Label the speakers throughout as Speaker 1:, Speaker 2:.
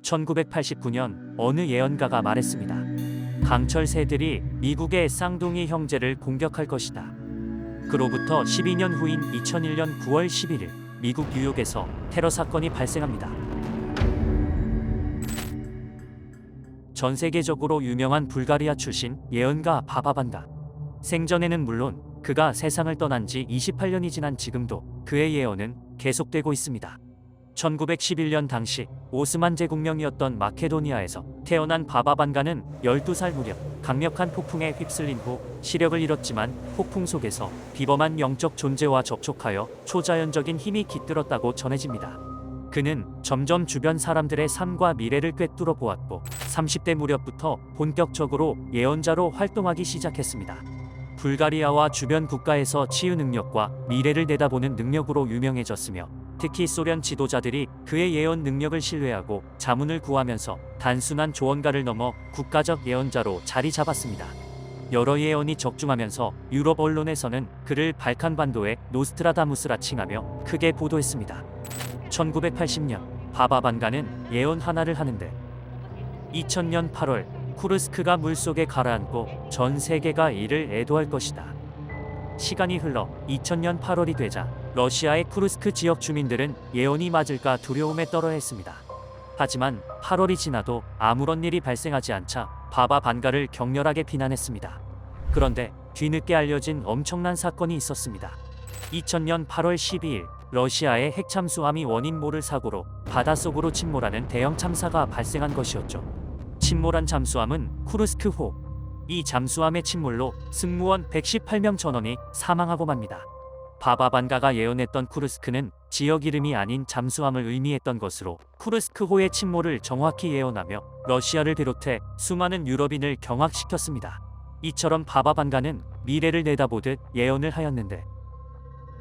Speaker 1: 1989년 어느 예언가가 말했습니다. 강철 새들이 미국의 쌍둥이 형제를 공격할 것이다. 그로부터 12년 후인 2001년 9월 11일 미국 뉴욕에서 테러 사건이 발생합니다. 전 세계적으로 유명한 불가리아 출신 예언가 바바 반가. 생전에는 물론 그가 세상을 떠난 지 28년이 지난 지금도 그의 예언은 계속되고 있습니다. 1911년 당시 오스만 제국령이었던 마케도니아에서 태어난 바바 반가는 12살 무렵 강력한 폭풍에 휩쓸린 후 시력을 잃었지만 폭풍 속에서 비범한 영적 존재와 접촉하여 초자연적인 힘이 깃들었다고 전해집니다. 그는 점점 주변 사람들의 삶과 미래를 꿰뚫어 보았고 30대 무렵부터 본격적으로 예언자로 활동하기 시작했습니다. 불가리아와 주변 국가에서 치유 능력과 미래를 내다보는 능력으로 유명해졌으며 특히 소련 지도자들이 그의 예언 능력을 신뢰하고 자문을 구하면서 단순한 조언가를 넘어 국가적 예언자로 자리 잡았습니다. 여러 예언이 적중하면서 유럽 언론에서는 그를 발칸반도의 노스트라다무스라 칭하며 크게 보도했습니다. 1980년 바바 반가는 예언 하나를 하는데 2000년 8월 쿠르스크가 물속에 가라앉고 전 세계가 이를 애도할 것이다. 시간이 흘러 2000년 8월이 되자 러시아의 쿠르스크 지역 주민들은 예언이 맞을까 두려움에 떨어했습니다. 하지만 8월이 지나도 아무런 일이 발생하지 않자 바바 반가를 격렬하게 비난했습니다. 그런데 뒤늦게 알려진 엄청난 사건이 있었습니다. 2000년 8월 12일 러시아의 핵잠수함이 원인 모를 사고로 바닷속으로 침몰하는 대형 참사가 발생한 것이었죠. 침몰한 잠수함은 쿠르스크호. 이 잠수함의 침몰로 승무원 118명 전원이 사망하고 맙니다. 바바 반가가 예언했던 쿠르스크는 지역 이름이 아닌 잠수함을 의미했던 것으로 쿠르스크호의 침몰을 정확히 예언하며 러시아를 비롯해 수많은 유럽인을 경악시켰습니다. 이처럼 바바 반가는 미래를 내다보듯 예언을 하였는데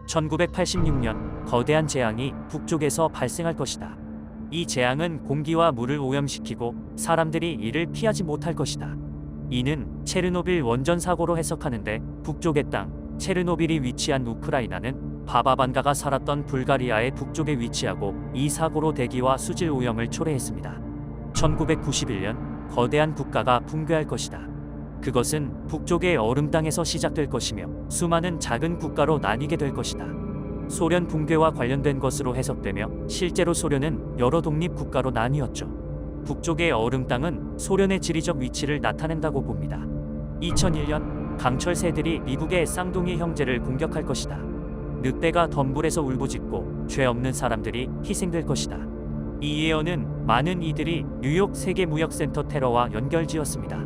Speaker 1: 1986년 거대한 재앙이 북쪽에서 발생할 것이다. 이 재앙은 공기와 물을 오염시키고 사람들이 이를 피하지 못할 것이다. 이는 체르노빌 원전 사고로 해석하는데 북쪽의 땅 체르노빌이 위치한 우크라이나는 바바 반가가 살았던 불가리아의 북쪽에 위치하고 이 사고로 대기와 수질 오염을 초래했습니다. 1991년 거대한 국가가 붕괴할 것이다. 그것은 북쪽의 얼음 땅에서 시작될 것이며 수많은 작은 국가로 나뉘게 될 것이다. 소련 붕괴와 관련된 것으로 해석되며 실제로 소련은 여러 독립 국가로 나뉘었죠. 북쪽의 얼음 땅은 소련의 지리적 위치를 나타낸다고 봅니다. 2001년 강철 새들이 미국의 쌍둥이 형제를 공격할 것이다. 늑대가 덤불에서 울부짖고 죄 없는 사람들이 희생될 것이다. 이 예언은 많은 이들이 뉴욕 세계무역센터 테러와 연결지었습니다.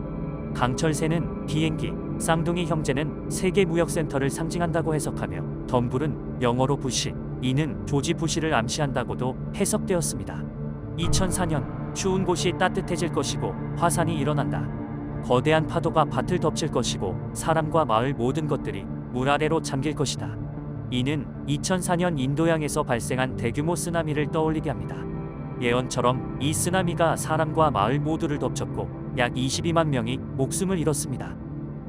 Speaker 1: 강철 새는 비행기, 쌍둥이 형제는 세계무역센터를 상징한다고 해석하며 덤불은 영어로 부시, 이는 조지 부시를 암시한다고도 해석되었습니다. 2004년 추운 곳이 따뜻해질 것이고 화산이 일어난다. 거대한 파도가 밭을 덮칠 것이고 사람과 마을 모든 것들이 물 아래로 잠길 것이다. 이는 2004년 인도양에서 발생한 대규모 쓰나미를 떠올리게 합니다. 예언처럼 이 쓰나미가 사람과 마을 모두를 덮쳤고 약 22만 명이 목숨을 잃었습니다.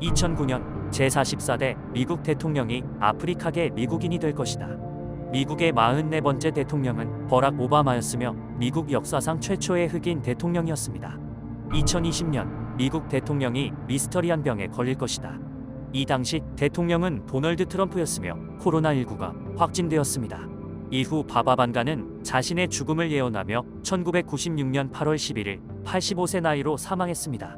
Speaker 1: 2009년 제44대 미국 대통령이 아프리카계 미국인이 될 것이다. 미국의 44번째 대통령은 버락 오바마였으며 미국 역사상 최초의 흑인 대통령이었습니다. 2020년 미국 대통령이 미스터리한 병에 걸릴 것이다. 이 당시 대통령은 도널드 트럼프였으며 코로나19가 확진되었습니다. 이후 바바 반가는 자신의 죽음을 예언하며 1996년 8월 11일 85세 나이로 사망했습니다.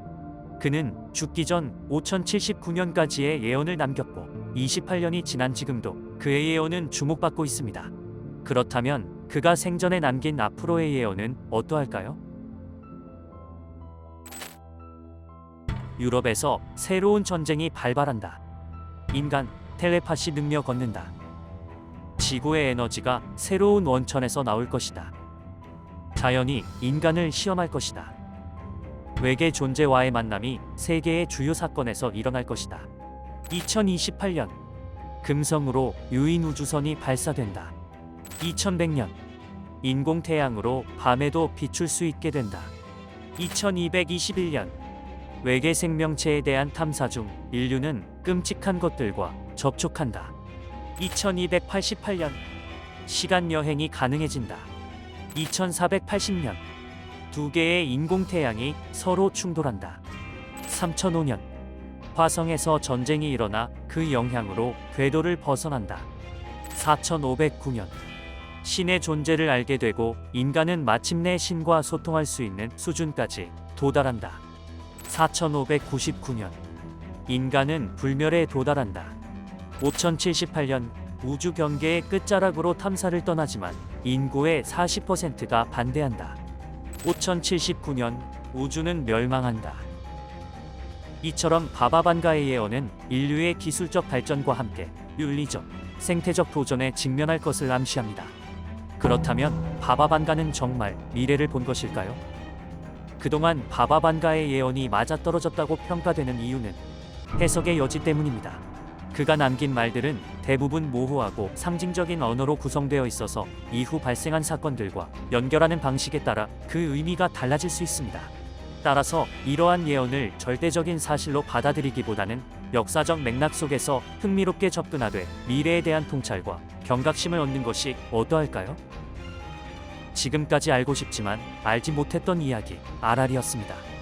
Speaker 1: 그는 죽기 전 5079년까지의 예언을 남겼고 28년이 지난 지금도 그의 예언은 주목받고 있습니다. 그렇다면 그가 생전에 남긴 앞으로의 예언은 어떠할까요? 유럽에서 새로운 전쟁이 발발한다. 인간, 텔레파시 능력 얻는다. 지구의 에너지가 새로운 원천에서 나올 것이다. 자연이 인간을 시험할 것이다. 외계 존재와의 만남이 세계의 주요 사건에서 일어날 것이다. 2028년 금성으로 유인 우주선이 발사된다. 2100년 인공태양으로 밤에도 비출 수 있게 된다. 2221년 외계 생명체에 대한 탐사 중 인류는 끔찍한 것들과 접촉한다. 2288년 시간 여행이 가능해진다. 2480년 두 개의 인공태양이 서로 충돌한다. 3005년 화성에서 전쟁이 일어나 그 영향으로 궤도를 벗어난다. 4509년 신의 존재를 알게 되고 인간은 마침내 신과 소통할 수 있는 수준까지 도달한다. 4599년 인간은 불멸에 도달한다. 5078년 우주 경계의 끝자락으로 탐사를 떠나지만 인구의 40%가 반대한다. 5079년 우주는 멸망한다. 이처럼 바바반가의 예언은 인류의 기술적 발전과 함께 윤리적, 생태적 도전에 직면할 것을 암시합니다. 그렇다면 바바반가는 정말 미래를 본 것일까요? 그동안 바바반가의 예언이 맞아떨어졌다고 평가되는 이유는 해석의 여지 때문입니다. 그가 남긴 말들은 대부분 모호하고 상징적인 언어로 구성되어 있어서 이후 발생한 사건들과 연결하는 방식에 따라 그 의미가 달라질 수 있습니다. 따라서 이러한 예언을 절대적인 사실로 받아들이기보다는 역사적 맥락 속에서 흥미롭게 접근하되 미래에 대한 통찰과 경각심을 얻는 것이 어떠할까요? 지금까지 알고 싶지만 알지 못했던 이야기, 알알이었습니다.